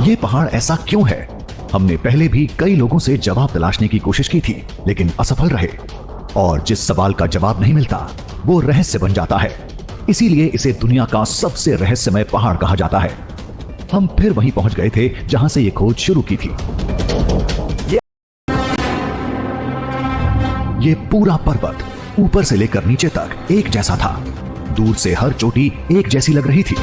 ये पहाड़ ऐसा क्यों है? हमने पहले भी कई लोगों से जवाब तलाशने की कोशिश की थी, लेकिन असफल रहे। और जिस सवाल का जवाब नहीं मिलता वो रहस्य बन जाता है। इसीलिए इसे दुनिया का सबसे रहस्यमय पहाड़ कहा जाता है। हम फिर वहीं पहुंच गए थे जहां से ये खोज शुरू की थी। ये पूरा पर्वत ऊपर से लेकर नीचे तक एक जैसा था। दूर से हर चोटी एक जैसी लग रही थी।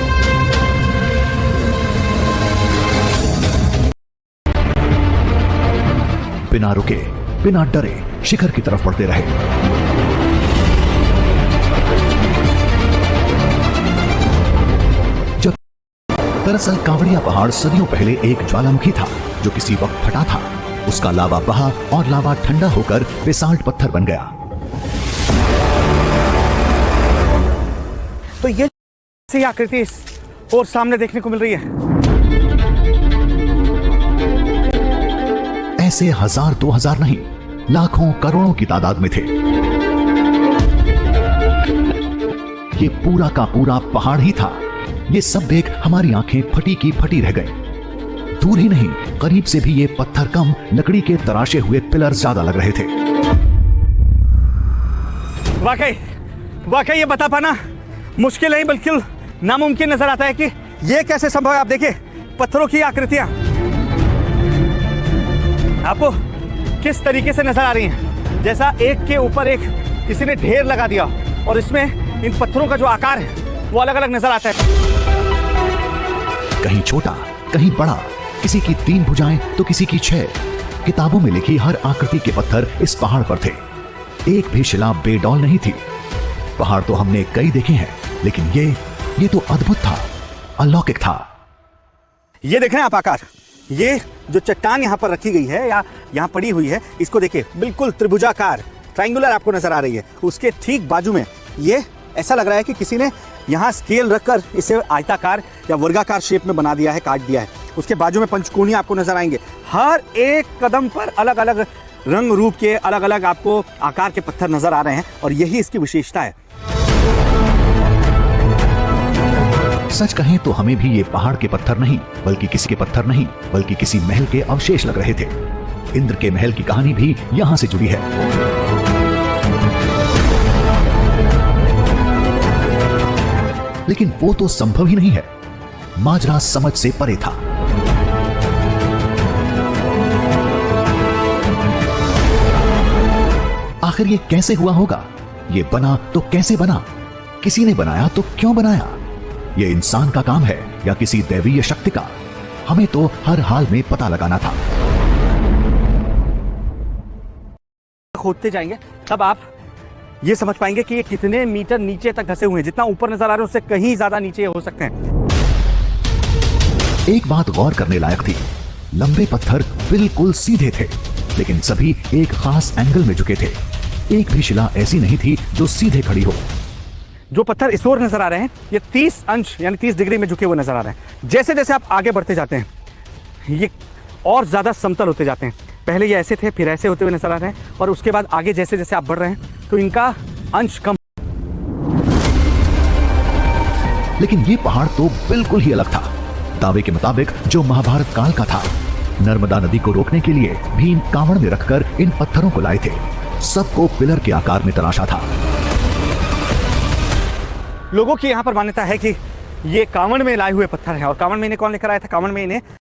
बिना रुके, बिना डरे शिखर की तरफ बढ़ते रहे। जब दरअसल कांवड़िया पहाड़ सदियों पहले एक ज्वालामुखी था जो किसी वक्त फटा था। उसका लावा बहा और लावा ठंडा होकर बेसाल्ट पत्थर बन गया। तो ये आकृति और सामने देखने को मिल रही है। ऐसे 1000-2000 नहीं, लाखों करोड़ों की तादाद में थे। ये पूरा का पूरा पहाड़ ही था। ये सब देख हमारी आंखें फटी की फटी रह गई। दूर ही नहीं, करीब से भी ये पत्थर कम, लकड़ी के तराशे हुए पिलर ज्यादा लग रहे थे। वाकई ये बता पाना मुश्किल नहीं बल्कि नामुमकिन नजर आता है कि ये कैसे संभव है। आप देखिए पत्थरों की आकृतियां आपको किस तरीके से नजर आ रही हैं, जैसा एक के ऊपर एक किसी ने ढेर लगा दिया और इसमें इन पत्थरों का जो आकार है वो अलग अलग नजर आता है। कहीं छोटा, कहीं बड़ा, किसी की 3 भुजाएं तो किसी की 6। किताबों में लिखी हर आकृति के पत्थर इस पहाड़ पर थे। एक भी शिला बेडौल नहीं थी। पहाड़ तो हमने कई देखे हैं, लेकिन ये तो अद्भुत था, अलौकिक था। ये देख रहे हैं आप आकार, ये जो चट्टान यहाँ पर रखी गई है या यहाँ पड़ी हुई है, इसको देखिए बिल्कुल त्रिभुजाकार, ट्रायंगुलर आपको नजर आ रही है। उसके ठीक बाजू में ये ऐसा लग रहा है कि किसी ने यहाँ स्केल रखकर इसे आयताकार या वर्गाकार शेप में बना दिया है, काट दिया है। उसके बाजू में पंचकोणी आपको नजर आएंगे। हर एक कदम पर अलग अलग रंग रूप के, अलग अलग आपको आकार के पत्थर नजर आ रहे हैं और यही इसकी विशेषता है। सच कहें तो हमें भी ये पहाड़ के पत्थर नहीं, बल्कि किसी के पत्थर नहीं, बल्कि किसी महल के अवशेष लग रहे थे। इंद्र के महल की कहानी भी यहां से जुड़ी है। लेकिन वो तो संभव ही नहीं है। माजरा समझ से परे था। आखिर ये कैसे हुआ होगा? ये बना तो कैसे बना? किसी ने बनाया तो क्यों बनाया? ये इंसान का काम है या किसी दैवीय शक्ति का? हमें तो हर हाल में पता लगाना था। खोदते जाएंगे तब आप ये समझ पाएंगे कि ये कितने मीटर नीचे तक धंसे हुए हैं। जितना ऊपर नजर आ रहे हैं उससे कहीं ज्यादा नीचे हो सकते हैं। एक बात गौर करने लायक थी, लंबे पत्थर बिल्कुल सीधे थे, लेकिन सभी एक खास एंगल में झुके थे। एक भी शिला ऐसी नहीं थी जो सीधे खड़ी हो। जो पत्थर इस ओर नजर आ रहे हैं ये 30 अंश यानी 30 डिग्री में झुके हुए नजर आ रहे हैं। जैसे जैसे आप आगे बढ़ते जाते हैं ये और ज्यादा समतल होते जाते हैं। पहले ये ऐसे थे, फिर ऐसे होते हुए नजर आ रहे हैं और उसके बाद आगे जैसे जैसे आप बढ़ रहे हैं तो इनका अंश कम। लेकिन ये पहाड़ तो बिल्कुल ही अलग था। दावे के मुताबिक जो महाभारत काल का था। नर्मदा नदी को रोकने के लिए भीम कांवड़ में रखकर इन पत्थरों को लाए थे। सबको पिलर के आकार में तराशा था। लोगों की यहाँ पर मान्यता है कि ये कांवड़ में लाए हुए पत्थर हैं और कांवड़ में इन्हें कौन लेकर आया था? कांवड़ में इन्हें